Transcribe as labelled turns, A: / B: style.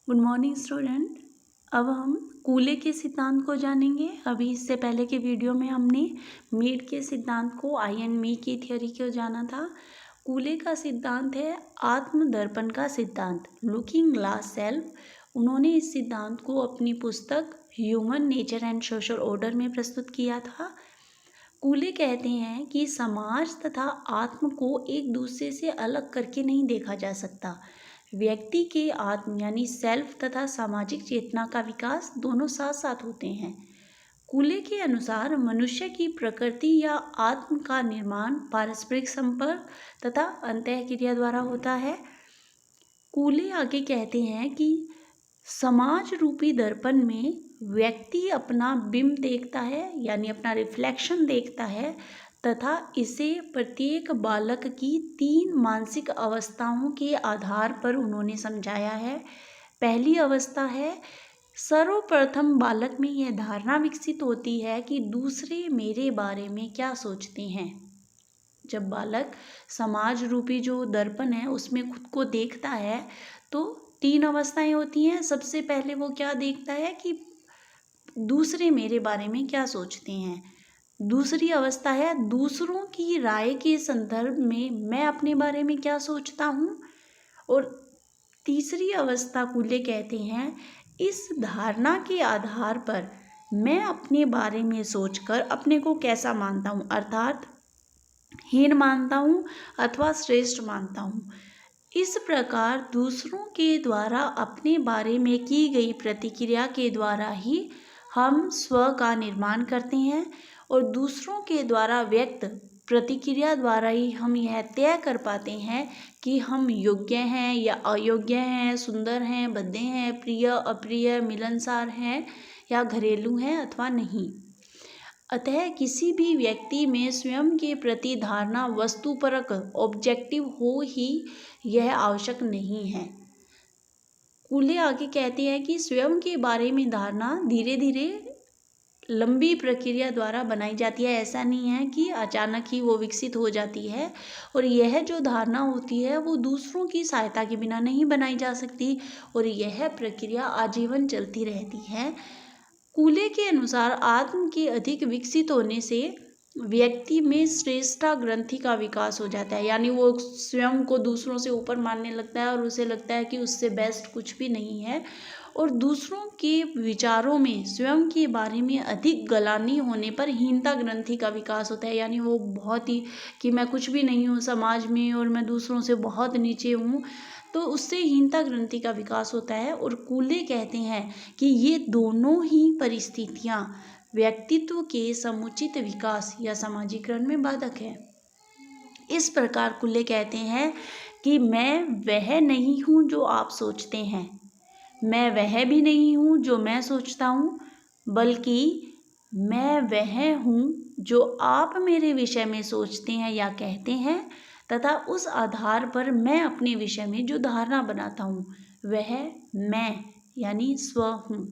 A: Good morning student. अब हम कूले के सिद्धांत को जानेंगे। अभी इससे पहले के वीडियो में हमने मीड के सिद्धांत को, आई एंड मी की थ्योरी को जाना था। कूले का सिद्धांत है आत्मदर्पण का सिद्धांत, लुकिंग ग्लास सेल्फ। उन्होंने इस सिद्धांत को अपनी पुस्तक human nature and social order में प्रस्तुत किया था। कूले कहते हैं कि समाज तथा आत्म को एक दूसरे से अलग करके नहीं देखा जा सकता। व्यक्ति के आत्म यानी सेल्फ तथा सामाजिक चेतना का विकास दोनों साथ साथ होते हैं। कूले के अनुसार मनुष्य की प्रकृति या आत्म का निर्माण पारस्परिक संपर्क तथा अंतःक्रिया द्वारा होता है। कूले आगे कहते हैं कि समाज रूपी दर्पण में व्यक्ति अपना बिंब देखता है, यानी अपना रिफ्लेक्शन देखता है, तथा इसे प्रत्येक बालक की 3 मानसिक अवस्थाओं के आधार पर उन्होंने समझाया है। पहली अवस्था है, सर्वप्रथम बालक में यह धारणा विकसित होती है कि दूसरे मेरे बारे में क्या सोचते हैं। जब बालक समाज रूपी जो दर्पण है उसमें खुद को देखता है तो 3 अवस्थाएं होती हैं। सबसे पहले वो क्या देखता है कि दूसरे मेरे बारे में क्या सोचते हैं। दूसरी अवस्था है, दूसरों की राय के संदर्भ में मैं अपने बारे में क्या सोचता हूँ। और तीसरी अवस्था कूले कहते हैं, इस धारणा के आधार पर मैं अपने बारे में सोचकर अपने को कैसा मानता हूँ, अर्थात हीन मानता हूँ अथवा श्रेष्ठ मानता हूँ। इस प्रकार दूसरों के द्वारा अपने बारे में की गई प्रतिक्रिया के द्वारा ही हम स्व का निर्माण करते हैं और दूसरों के द्वारा व्यक्त प्रतिक्रिया द्वारा ही हम यह तय कर पाते हैं कि हम योग्य हैं या अयोग्य हैं, सुंदर हैं, भद्दे हैं, प्रिय अप्रिय, मिलनसार हैं या घरेलू हैं अथवा नहीं। अतः किसी भी व्यक्ति में स्वयं के प्रति धारणा वस्तुपरक ऑब्जेक्टिव हो ही यह आवश्यक नहीं है। कूले आगे कहते हैं कि स्वयं के बारे में धारणा धीरे धीरे लंबी प्रक्रिया द्वारा बनाई जाती है। ऐसा नहीं है कि अचानक ही वो विकसित हो जाती है, और यह जो धारणा होती है वो दूसरों की सहायता के बिना नहीं बनाई जा सकती, और यह प्रक्रिया आजीवन चलती रहती है। कूले के अनुसार आत्म के अधिक विकसित होने से व्यक्ति में श्रेष्ठता ग्रंथि का विकास हो जाता है, यानी वो स्वयं को दूसरों से ऊपर मानने लगता है और उसे लगता है कि उससे बेस्ट कुछ भी नहीं है। और दूसरों के विचारों में स्वयं के बारे में अधिक गलानी होने पर हीनता ग्रंथि का विकास होता है, यानी वो बहुत ही कि मैं कुछ भी नहीं हूँ समाज में और मैं दूसरों से बहुत नीचे हूँ, तो उससे हीनता ग्रंथि का विकास होता है। और कूले कहते हैं कि ये दोनों ही परिस्थितियाँ व्यक्तित्व के समुचित विकास या समाजीकरण में बाधक है। इस प्रकार कूले कहते हैं कि मैं वह नहीं हूँ जो आप सोचते हैं, मैं वह भी नहीं हूँ जो मैं सोचता हूँ, बल्कि मैं वह हूँ जो आप मेरे विषय में सोचते हैं या कहते हैं, तथा उस आधार पर मैं अपने विषय में जो धारणा बनाता हूँ वह मैं यानी स्व हूँ।